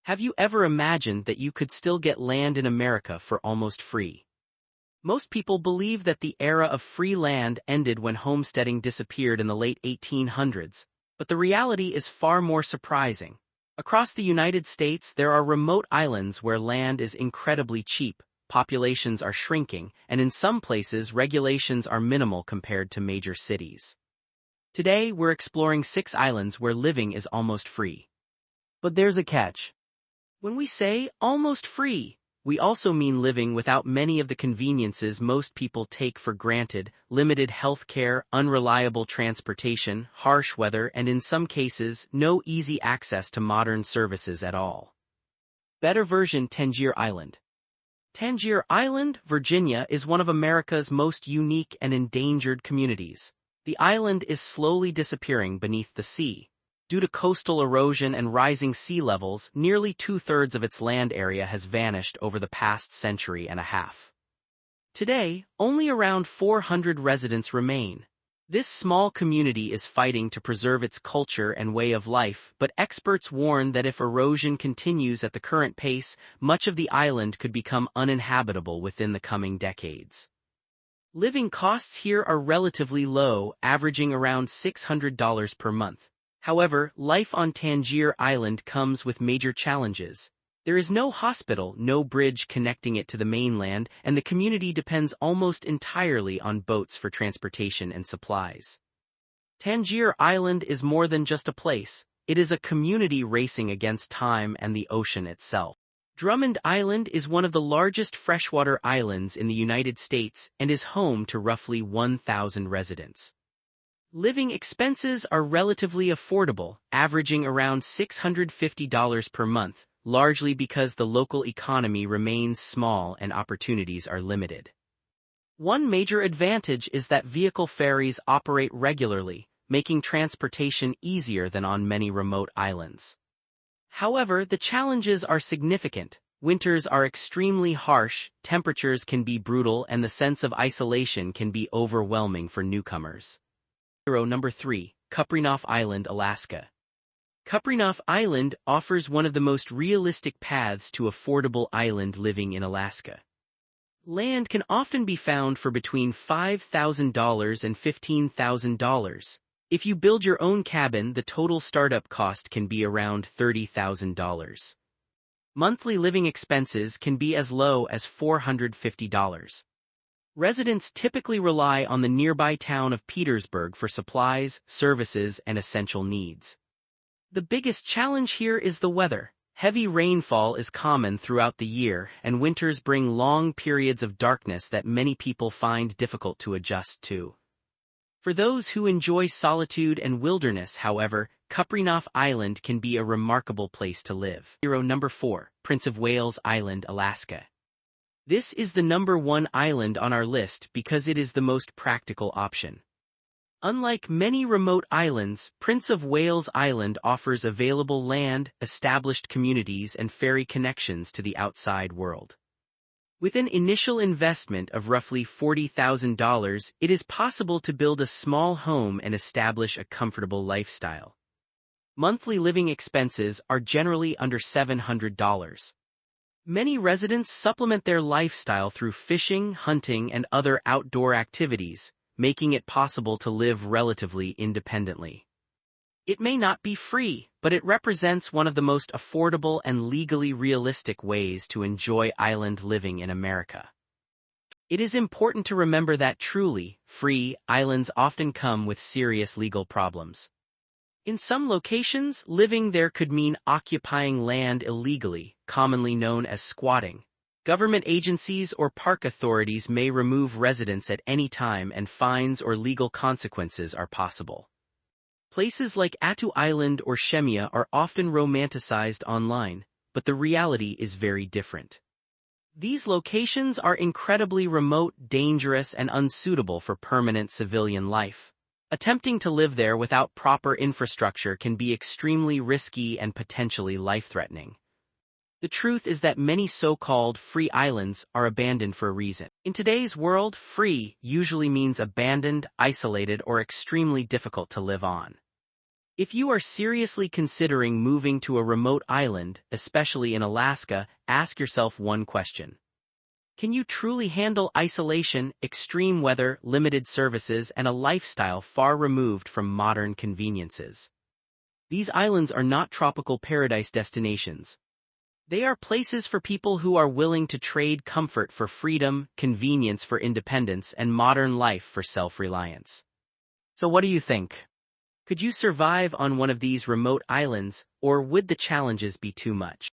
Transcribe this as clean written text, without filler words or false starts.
Have you ever imagined that you could still get land in America for almost free? Most people believe that the era of free land ended when homesteading disappeared in the late 1800s, but the reality is far more surprising. Across the United States, there are remote islands where land is incredibly cheap, populations are shrinking, and in some places regulations are minimal compared to major cities. Today, we're exploring 6 islands where living is almost free. But there's a catch. When we say almost free, we also mean living without many of the conveniences most people take for granted: limited health care, unreliable transportation, harsh weather, and in some cases, no easy access to modern services at all. Better version: Tangier Island. Tangier Island, Virginia, is one of America's most unique and endangered communities. The island is slowly disappearing beneath the sea. Due to coastal erosion and rising sea levels, nearly 2/3 of its land area has vanished over the past century and a half. Today, only around 400 residents remain. This small community is fighting to preserve its culture and way of life, but experts warn that if erosion continues at the current pace, much of the island could become uninhabitable within the coming decades. Living costs here are relatively low, averaging around $600 per month. However, life on Tangier Island comes with major challenges. There is no hospital, no bridge connecting it to the mainland, and the community depends almost entirely on boats for transportation and supplies. Tangier Island is more than just a place. It is a community racing against time and the ocean itself. Drummond Island is one of the largest freshwater islands in the United States and is home to roughly 1,000 residents. Living expenses are relatively affordable, averaging around $650 per month, largely because the local economy remains small and opportunities are limited. One major advantage is that vehicle ferries operate regularly, making transportation easier than on many remote islands. However, the challenges are significant. Winters are extremely harsh, temperatures can be brutal, and the sense of isolation can be overwhelming for newcomers. Number 3. Kupreanof Island, Alaska. Kupreanof Island offers one of the most realistic paths to affordable island living in Alaska. Land can often be found for between $5,000 and $15,000. If you build your own cabin, the total startup cost can be around $30,000. Monthly living expenses can be as low as $450. Residents typically rely on the nearby town of Petersburg for supplies, services, and essential needs. The biggest challenge here is the weather. Heavy rainfall is common throughout the year, and winters bring long periods of darkness that many people find difficult to adjust to. For those who enjoy solitude and wilderness, however, Kupreanof Island can be a remarkable place to live. Number 4. Prince of Wales Island, Alaska. This is the number 1 island on our list because it is the most practical option. Unlike many remote islands, Prince of Wales Island offers available land, established communities, and ferry connections to the outside world. With an initial investment of roughly $40,000, it is possible to build a small home and establish a comfortable lifestyle. Monthly living expenses are generally under $700. Many residents supplement their lifestyle through fishing, hunting, and other outdoor activities, making it possible to live relatively independently. It may not be free, but it represents one of the most affordable and legally realistic ways to enjoy island living in America. It is important to remember that truly free islands often come with serious legal problems. In some locations, living there could mean occupying land illegally, commonly known as squatting. Government agencies or park authorities may remove residents at any time, and fines or legal consequences are possible. Places like Attu Island or Shemya are often romanticized online, but the reality is very different. These locations are incredibly remote, dangerous, and unsuitable for permanent civilian life. Attempting to live there without proper infrastructure can be extremely risky and potentially life-threatening. The truth is that many so-called free islands are abandoned for a reason. In today's world, free usually means abandoned, isolated, or extremely difficult to live on. If you are seriously considering moving to a remote island, especially in Alaska, ask yourself one question. Can you truly handle isolation, extreme weather, limited services, and a lifestyle far removed from modern conveniences? These islands are not tropical paradise destinations. They are places for people who are willing to trade comfort for freedom, convenience for independence, and modern life for self-reliance. So what do you think? Could you survive on one of these remote islands, or would the challenges be too much?